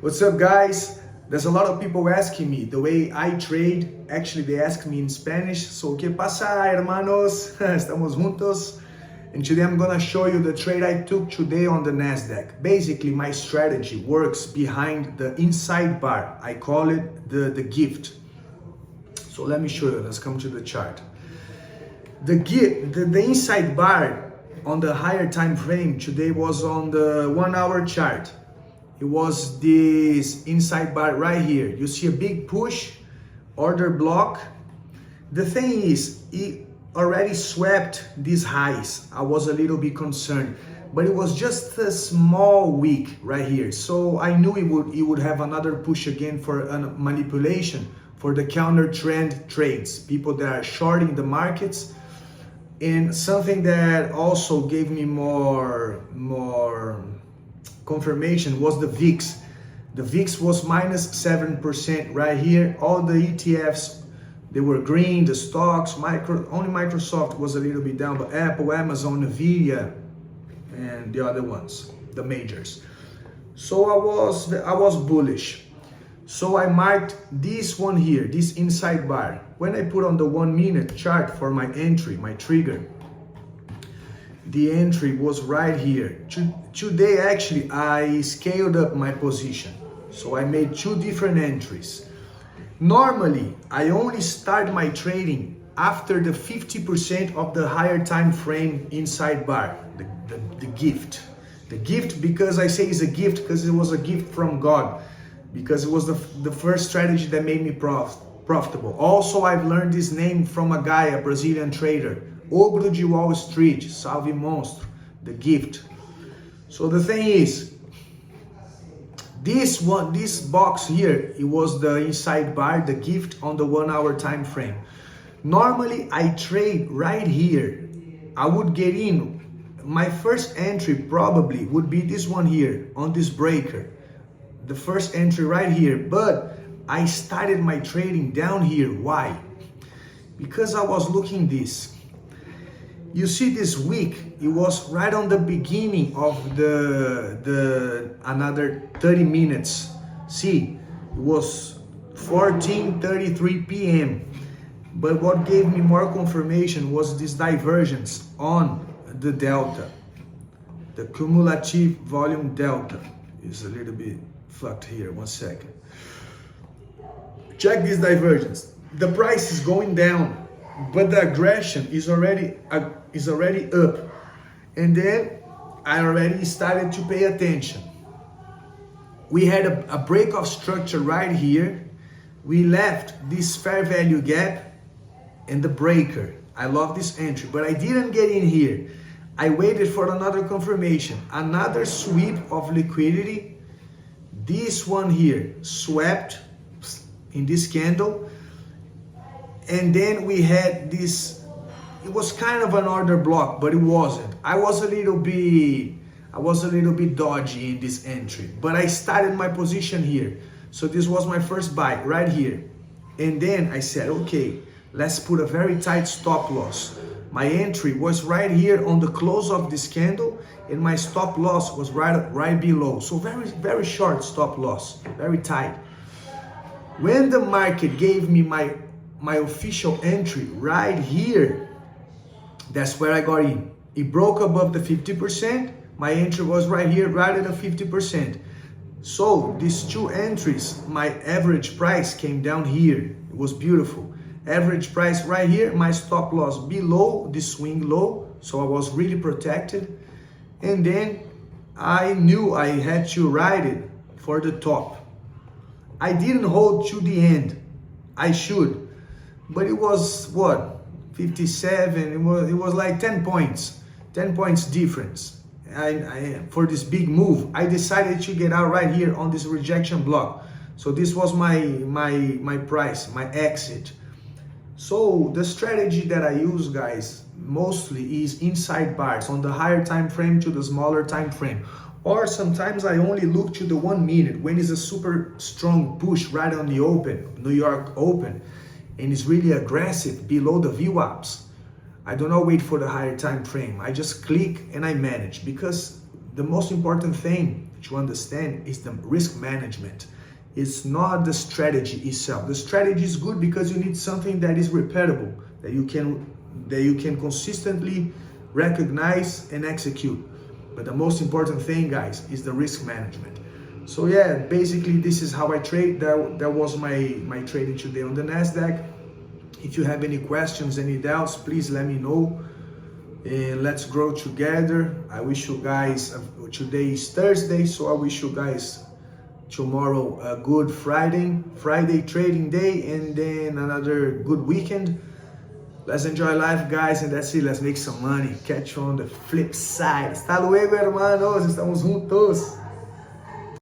What's up, guys? There's a lot of people asking me the way I trade. Actually, they ask me in Spanish. So, ¿qué pasa, hermanos? Estamos juntos. And today I'm gonna show you the trade I took today on the Nasdaq. Basically, my strategy works behind the inside bar. I call it the gift. So let me show you. Let's come to the chart. The inside bar on the higher time frame today was on the 1 hour chart. It was this inside bar right here. You see a big push, order block. The thing is, it already swept these highs. I was a little bit concerned, but it was just a small wick right here. So I knew it would have another push again for a manipulation for the counter trend trades, people that are shorting the markets. And something that also gave me more confirmation was the VIX. The VIX was minus 7% right here. All the ETFs, they were green. The stocks, only Microsoft was a little bit down, but Apple, Amazon, Nvidia, and the other ones, the majors. So I was bullish. So I marked this one here, this inside bar. When I put on the 1 minute chart for my entry, my trigger, the entry was right here. Today, actually, I scaled up my position. So I made 2 different entries. Normally, I only start my trading after the 50% of the higher time frame inside bar, the gift. The gift, because I say it's a gift, because it was a gift from God, because it was the first strategy that made me profitable. Also, I've learned this name from a guy, a Brazilian trader, Ogro de Wall Street, Salve Monstro, the gift. So the thing is, this box here, it was the inside bar, the gift on the 1 hour time frame. Normally, I trade right here. I would get in. My first entry probably would be this one here on this breaker. The first entry right here, but I started my trading down here. Why? Because I was looking this. You see this wick, it was right on the beginning of the another 30 minutes. See, it was 14:33 p.m. But what gave me more confirmation was this divergence on the delta. The cumulative volume delta is a little bit fucked here. 1 second. Check this divergence. The price is going down, but the aggression is already up. And then I already started to pay attention. We had a break of structure right here. We left this fair value gap and the breaker. I love this entry, but I didn't get in here. I waited for another confirmation, another sweep of liquidity. This one here swept in this candle, and then we had this. It was kind of an order block, but it wasn't. I was a little bit dodgy in this entry, but I started my position here. So this was my first buy right here, and then I said, okay, let's put a very tight stop loss. My entry was right here on the close of this candle, and my stop loss was right below. So very short stop loss, very tight. When the market gave me my official entry right here, that's where I got in. It broke above the 50%. My entry was right here, right at the 50%. So these 2 entries, my average price came down here. It was beautiful. Average price right here, my stop loss below the swing low. So I was really protected. And then I knew I had to ride it for the top. I didn't hold to the end. I should. But it was what? 57. It was like 10 points. 10 points difference. For this big move, I decided to get out right here on this rejection block. So this was my price, my exit. So the strategy that I use, guys, mostly is inside bars on the higher time frame to the smaller time frame. Or sometimes I only look to the 1 minute when it's a super strong push right on the open, New York open, and it's really aggressive below the VWAPs. I do not wait for the higher time frame. I just click and I manage, because the most important thing to understand is the risk management. It's not the strategy itself. The strategy is good because you need something that is repeatable, that you can consistently recognize and execute. But the most important thing, guys, is the risk management. So yeah, basically this is how I trade. That was my trading today on the Nasdaq. If you have any questions, any doubts, please let me know. And let's grow together. I wish you guys, today is Thursday, so I wish you guys tomorrow a good Friday trading day, and then another good weekend. Let's enjoy life, guys, and that's it. Let's make some money. Catch you on the flip side. Hasta luego, hermanos. Estamos juntos.